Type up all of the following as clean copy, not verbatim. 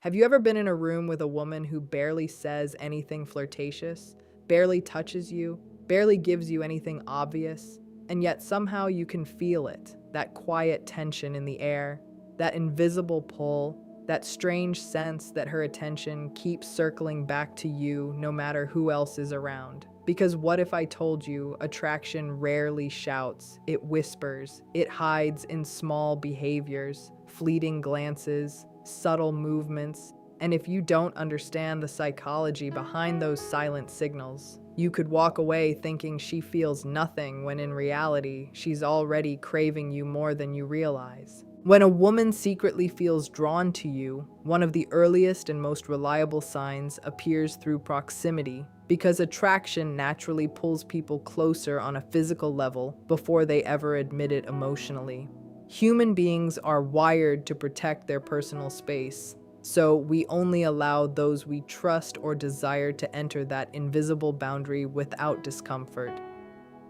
Have you ever been in a room with a woman who barely says anything flirtatious, barely touches you, barely gives you anything obvious, and yet somehow you can feel it, that quiet tension in the air, that invisible pull, that strange sense that her attention keeps circling back to you no matter who else is around? Because what if I told you attraction rarely shouts, it whispers, it hides in small behaviors, fleeting glances, subtle movements, and if you don't understand the psychology behind those silent signals, you could walk away thinking she feels nothing when in reality, she's already craving you more than you realize. When a woman secretly feels drawn to you, one of the earliest and most reliable signs appears through proximity, because attraction naturally pulls people closer on a physical level before they ever admit it emotionally. Human beings are wired to protect their personal space, so we only allow those we trust or desire to enter that invisible boundary without discomfort.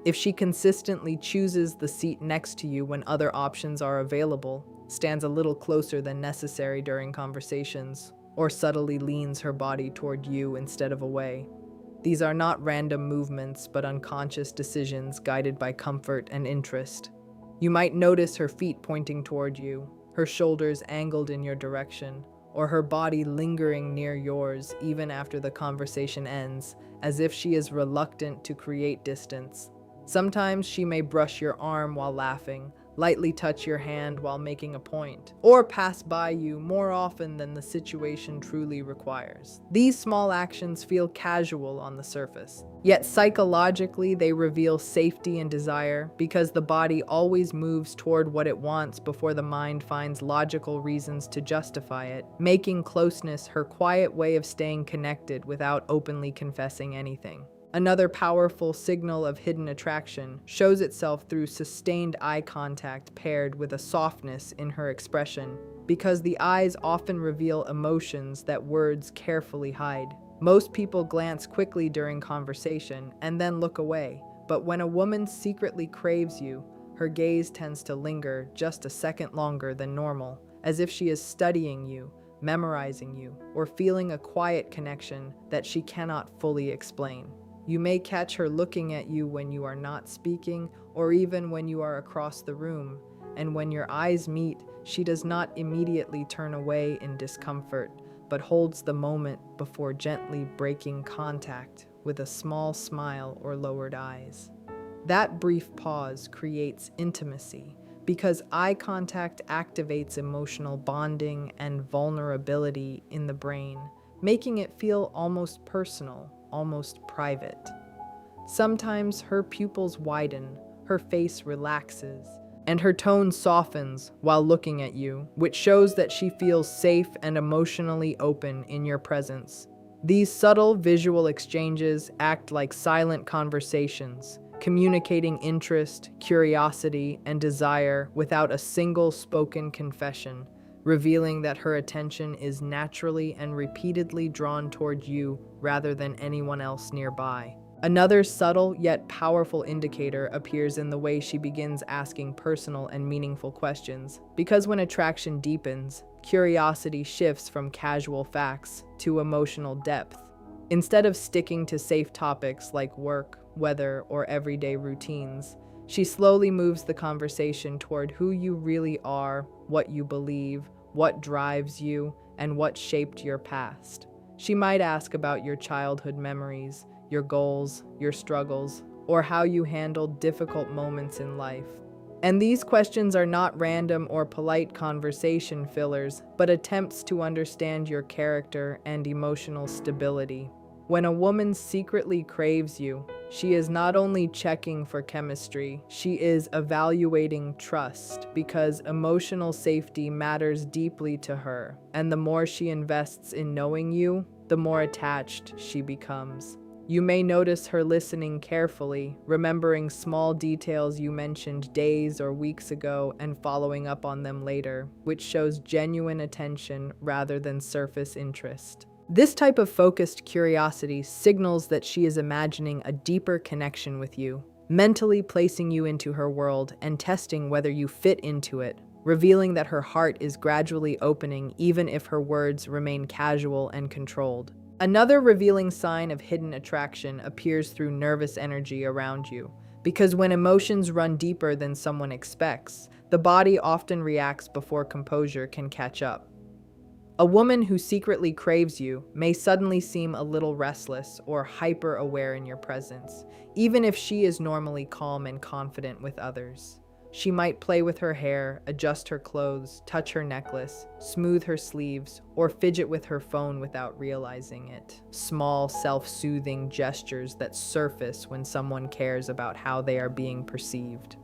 If she consistently chooses the seat next to you when other options are available, stands a little closer than necessary during conversations, or subtly leans her body toward you instead of away, these are not random movements but unconscious decisions guided by comfort and interest. You might notice her feet pointing toward you, her shoulders angled in your direction, or her body lingering near yours even after the conversation ends, as if she is reluctant to create distance. Sometimes she may brush your arm while laughing, lightly touch your hand while making a point, or pass by you more often than the situation truly requires. These small actions feel casual on the surface, yet psychologically they reveal safety and desire because the body always moves toward what it wants before the mind finds logical reasons to justify it, making closeness her quiet way of staying connected without openly confessing anything. Another powerful signal of hidden attraction shows itself through sustained eye contact paired with a softness in her expression, because the eyes often reveal emotions that words carefully hide. Most people glance quickly during conversation and then look away, but when a woman secretly craves you, her gaze tends to linger just a second longer than normal, as if she is studying you, memorizing you, or feeling a quiet connection that she cannot fully explain. You may catch her looking at you when you are not speaking, or even when you are across the room, and when your eyes meet, she does not immediately turn away in discomfort, but holds the moment before gently breaking contact with a small smile or lowered eyes. That brief pause creates intimacy, because eye contact activates emotional bonding and vulnerability in the brain, making it feel almost personal, almost private. Sometimes her pupils widen, her face relaxes, and her tone softens while looking at you, which shows that she feels safe and emotionally open in your presence. These subtle visual exchanges act like silent conversations, communicating interest, curiosity, and desire without a single spoken confession, revealing that her attention is naturally and repeatedly drawn toward you rather than anyone else nearby. Another subtle yet powerful indicator appears in the way she begins asking personal and meaningful questions, because when attraction deepens, curiosity shifts from casual facts to emotional depth. Instead of sticking to safe topics like work, weather, or everyday routines, she slowly moves the conversation toward who you really are, what you believe, what drives you, and what shaped your past. She might ask about your childhood memories, your goals, your struggles, or how you handled difficult moments in life. And these questions are not random or polite conversation fillers, but attempts to understand your character and emotional stability. When a woman secretly craves you, she is not only checking for chemistry, she is evaluating trust, because emotional safety matters deeply to her, and the more she invests in knowing you, the more attached she becomes. You may notice her listening carefully, remembering small details you mentioned days or weeks ago and following up on them later, which shows genuine attention rather than surface interest. This type of focused curiosity signals that she is imagining a deeper connection with you, mentally placing you into her world and testing whether you fit into it. revealing that her heart is gradually opening even if her words remain casual and controlled. Another revealing sign of hidden attraction appears through nervous energy around you, because when emotions run deeper than someone expects, the body often reacts before composure can catch up. A woman who secretly craves you may suddenly seem a little restless or hyper-aware in your presence, even if she is normally calm and confident with others. She might play with her hair, adjust her clothes, touch her necklace, smooth her sleeves, or fidget with her phone without realizing it. Small, self-soothing gestures that surface when someone cares about how they are being perceived.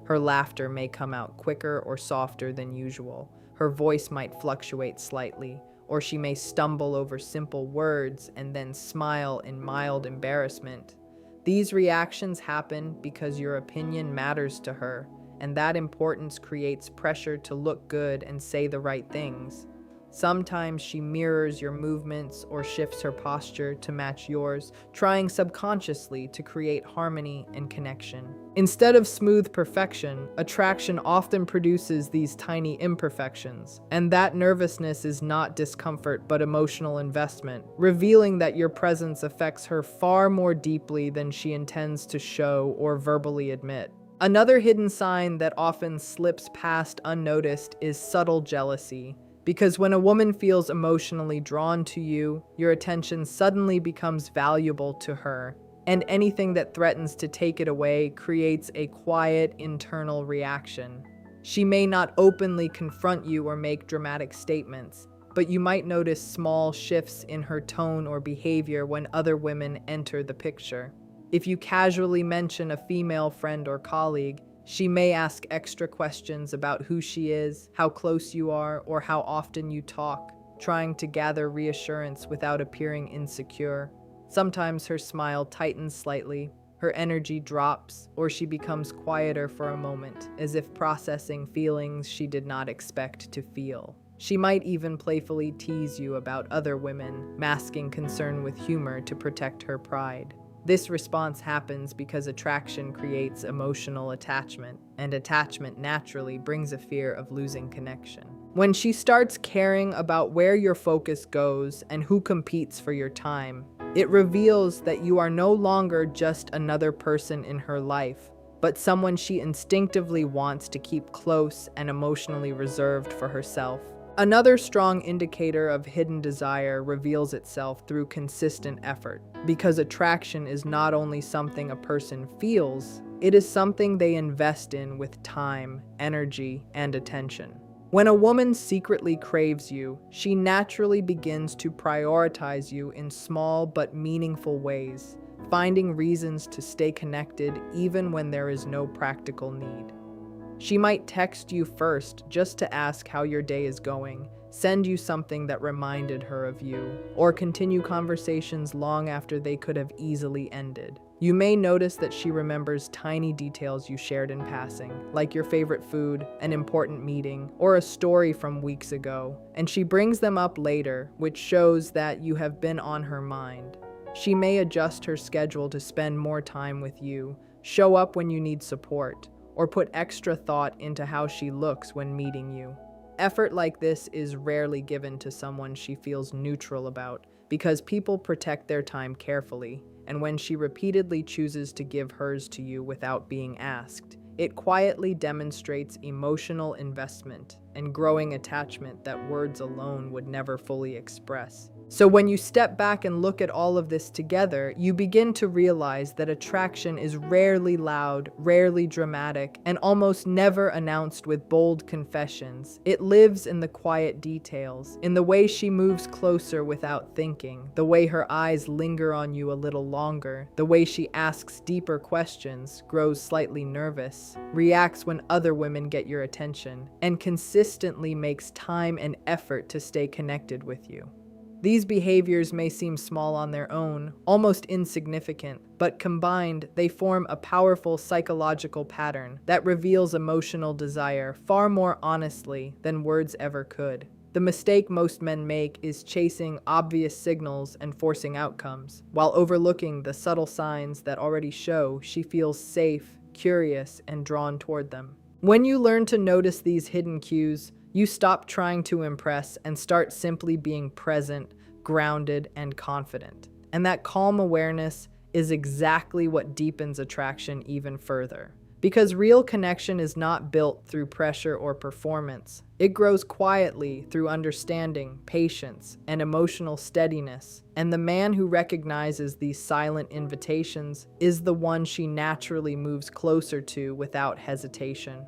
Her laughter may come out quicker or softer than usual. Her voice might fluctuate slightly, or she may stumble over simple words and then smile in mild embarrassment. These reactions happen because your opinion matters to her, and that importance creates pressure to look good and say the right things. Sometimes she mirrors your movements or shifts her posture to match yours, trying subconsciously to create harmony and connection. Instead of smooth perfection, attraction often produces these tiny imperfections, and that nervousness is not discomfort but emotional investment, revealing that your presence affects her far more deeply than she intends to show or verbally admit. Another hidden sign that often slips past unnoticed is subtle jealousy. Because when a woman feels emotionally drawn to you, your attention suddenly becomes valuable to her, and anything that threatens to take it away creates a quiet internal reaction. She may not openly confront you or make dramatic statements, but you might notice small shifts in her tone or behavior when other women enter the picture. If you casually mention a female friend or colleague, she may ask extra questions about who she is, how close you are, or how often you talk, trying to gather reassurance without appearing insecure. Sometimes her smile tightens slightly, her energy drops, or she becomes quieter for a moment, as if processing feelings she did not expect to feel. She might even playfully tease you about other women, masking concern with humor to protect her pride. This response happens because attraction creates emotional attachment, and attachment naturally brings a fear of losing connection. When she starts caring about where your focus goes and who competes for your time, it reveals that you are no longer just another person in her life, but someone she instinctively wants to keep close and emotionally reserved for herself. Another strong indicator of hidden desire reveals itself through consistent effort, because attraction is not only something a person feels, it is something they invest in with time, energy, and attention. When a woman secretly craves you, she naturally begins to prioritize you in small but meaningful ways, finding reasons to stay connected even when there is no practical need. She might text you first just to ask how your day is going, send you something that reminded her of you, or continue conversations long after they could have easily ended. You may notice that she remembers tiny details you shared in passing, like your favorite food, an important meeting, or a story from weeks ago, and she brings them up later, which shows that you have been on her mind. She may adjust her schedule to spend more time with you, show up when you need support, or put extra thought into how she looks when meeting you. Effort like this is rarely given to someone she feels neutral about, because people protect their time carefully, and when she repeatedly chooses to give hers to you without being asked, it quietly demonstrates emotional investment and growing attachment that words alone would never fully express. So when you step back and look at all of this together, you begin to realize that attraction is rarely loud, rarely dramatic, and almost never announced with bold confessions. It lives in the quiet details, in the way she moves closer without thinking, the way her eyes linger on you a little longer, the way she asks deeper questions, grows slightly nervous, reacts when other women get your attention, and consistently makes time and effort to stay connected with you. These behaviors may seem small on their own, almost insignificant, but combined, they form a powerful psychological pattern that reveals emotional desire far more honestly than words ever could. The mistake most men make is chasing obvious signals and forcing outcomes, while overlooking the subtle signs that already show she feels safe, curious, and drawn toward them. When you learn to notice these hidden cues, you stop trying to impress and start simply being present, grounded, and confident. And that calm awareness is exactly what deepens attraction even further. Because real connection is not built through pressure or performance. It grows quietly through understanding, patience, and emotional steadiness. And the man who recognizes these silent invitations is the one she naturally moves closer to without hesitation.